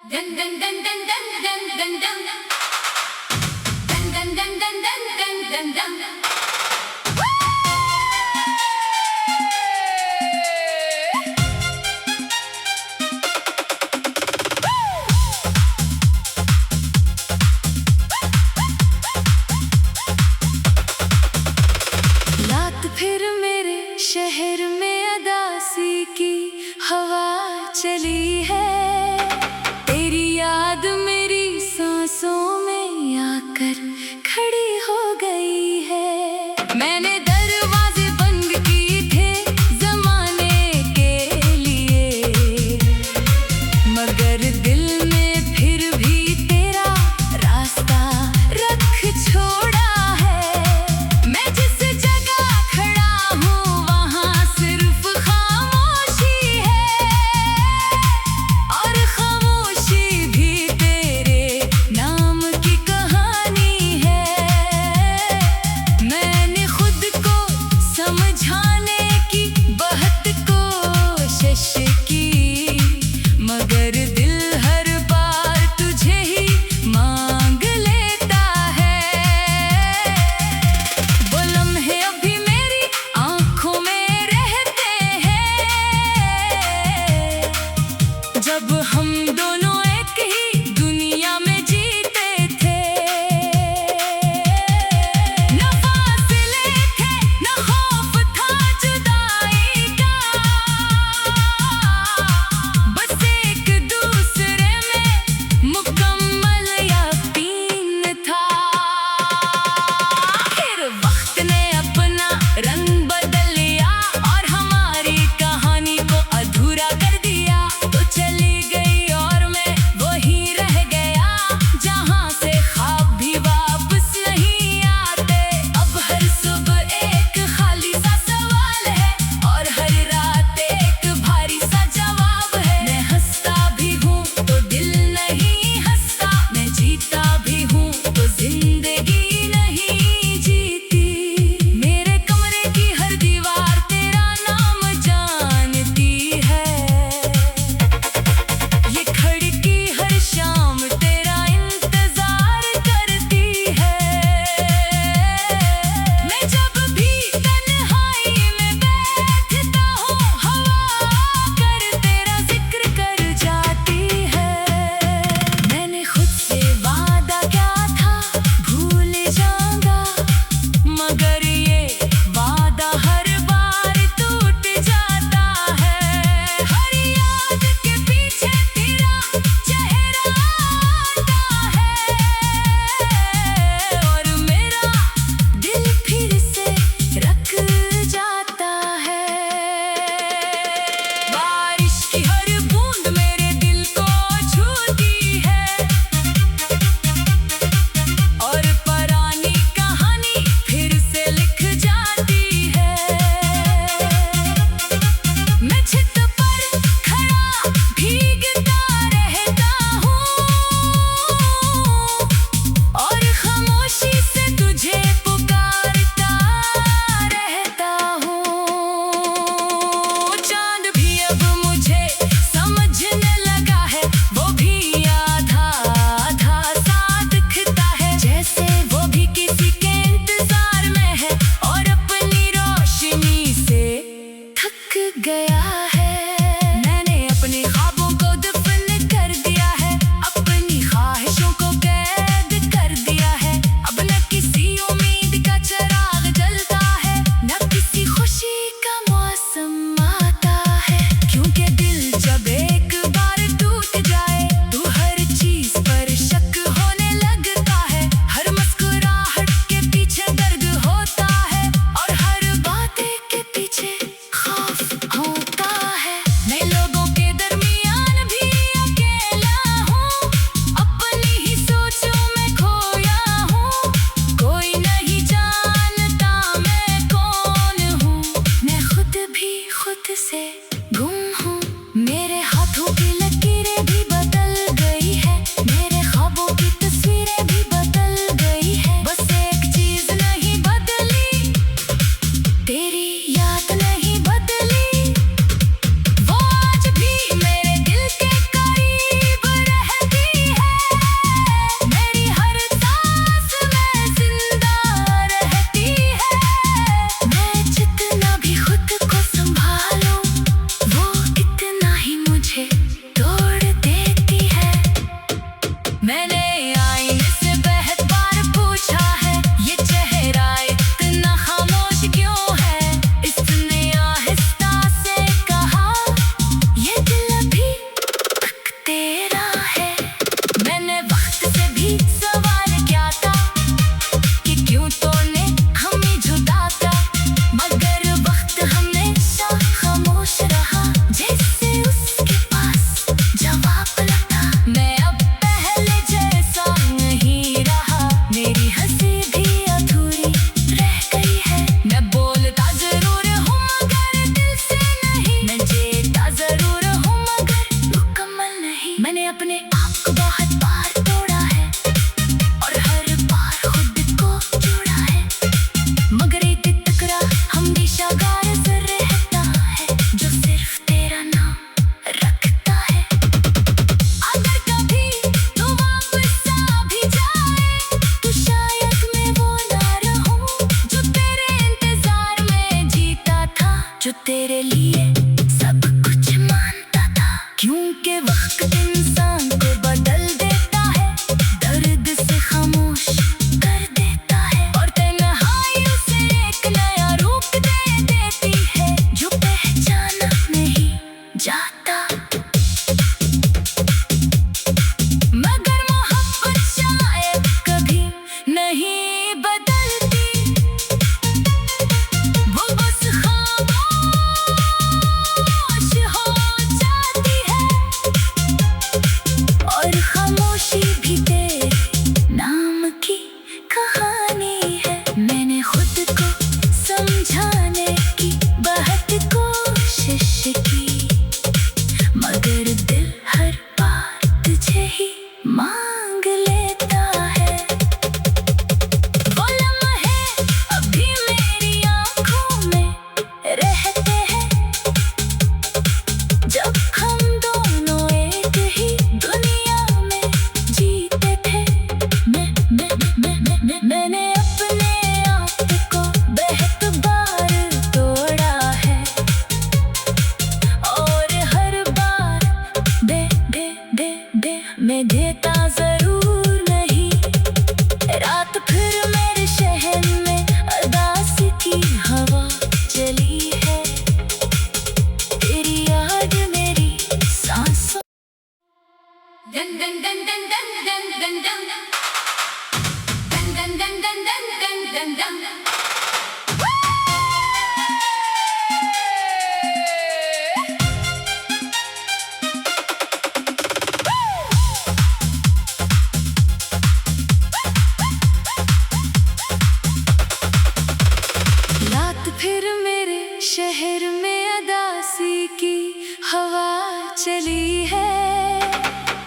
Dun dun dun dun dun dun dun dun. Dun dun dun dun dun dun dun dun. रात फिर मेरे शहर में अदासी की हवा चली है। तेरी याद मेरी सांसों में आकर खड़ी हो गई है। मैंने दरवाजे बंद किए थे जमाने के लिए, मगर दिल में फिर भी तेरा रास्ता रख छोड़ा है। मैं जिस जगह खड़ा हूँ वहाँ सिर्फ खामोशी है, और खामोशी भी तेरे नाम की कहानी है। मैंने खुद को समझाने की बहुत कोशिश की, मगर दिल हर बार तुझे ही मांग लेता है। वो लम्हे अभी मेरी आंखों में रहते हैं, जब हम दोनों एक ही दुनिया में जीते थे। न फासले थे न खौफ था जुदाई का, बस एक दूसरे में मुकम्मल यकीन था। फिर वक्त ने अपना रंग बदल लिया और हमारी कहानी को अधूरा कर दिया। तो चली गई और मैं अपने आप को बहुत बार तोड़ा है और हर बार खुद को जोड़ा है, मगर एक टकरा हमेशा गारज रहता है जो सिर्फ तेरा नाम रखता है। अगर कभी तू वापस आ भी जाए तो शायद मैं वो ना रहूं जो तेरे इंतजार में जीता था, जो तेरे लिए सब कुछ मानता था। क्योंकि वक्त इंसान को बदल देता है, दर्द से खामोश कर देता है और तन्हाई उसे एक नया रूप दे देती है जो पहचाना नहीं जाता। मगर मोहब्बत शायद कभी नहीं बदलती, वो बस खामोश हो जाती है और खामोशी भी तेरे नाम की कहानी है। मैंने खुद को समझाने की बहुत कोशिश की, मगर दिल हर बार तुझे ही मांग लेता है। वो लम्हे अभी मेरी आँखों में रहते हैं जब हम दोनों एक ही दुनिया में जीते थे। मैंने अपने आप को बहुत बार तोड़ा है और हर बार मैं देता जरूर नहीं। रात फिर मेरे शहर में उदासी की हवा चली है, तेरी याद मेरी सांसों। दन दन दन दन दन दन दन दन दन दन दन दन दन दन दन। रात फिर मेरे शहर में उदासी की हवा चली है,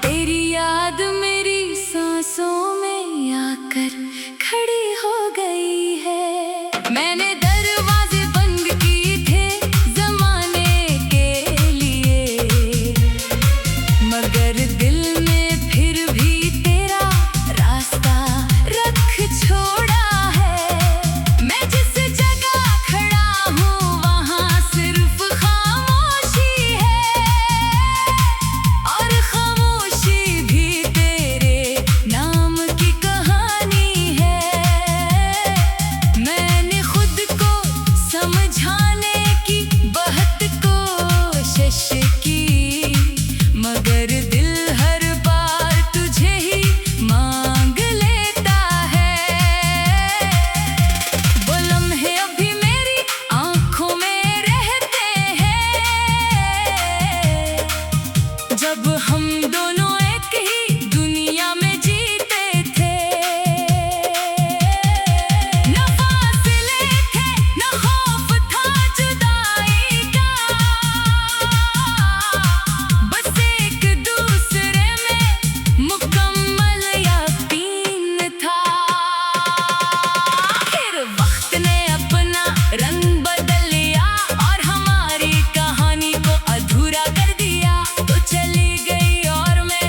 तेरी याद मेरी सांसों में आकर खड़ी हो गई है। मैंने दरवाजे बंद किए थे जमाने के लिए, मगर दिल ने फिर भी तेरा रास्ता रख छोड़ा है। मैं जिस जगह खड़ा हूँ वहाँ सिर्फ खामोशी है और खामोशी भी तेरे नाम की कहानी है। मैंने खुद को समझाने की बहुत कोशिश की, मगर दिल हर बार तुझे ही मांग लेता है। वो लम्हे अभी मेरी आँखों में रहते हैं जब हम दोनों एक ही दुनिया में जीते थे। न फासले थे न खौफ था जुदाई का, बस एक दूसरे में मुकम्मल यकीन था। फिर वक्त ने अपना रंग बदल लिया और हमारी कहानी को अधूरा कर दिया। तो चली गई और मैं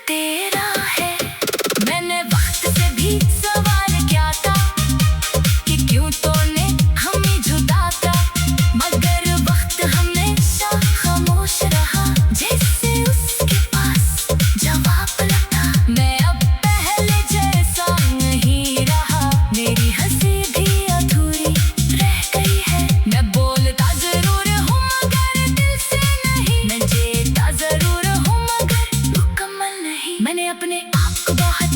तेरा है। मैंने वक्त से भी सवाल किया था कि क्यों तूने हमें जुदा था, मगर वक्त हमेशा खामोश रहा, जैसे उसके पास जवाब लगा। मैं अब पहले जैसा नहीं रहा, मेरी हंसी भी अधूरी रह गई है। मैं बोलता जरूर हूँ मगर दिल से नहीं, मैं जीता जरूर हूँ मगर मुकम्मल नहीं। मैंने अपने आप को बहुत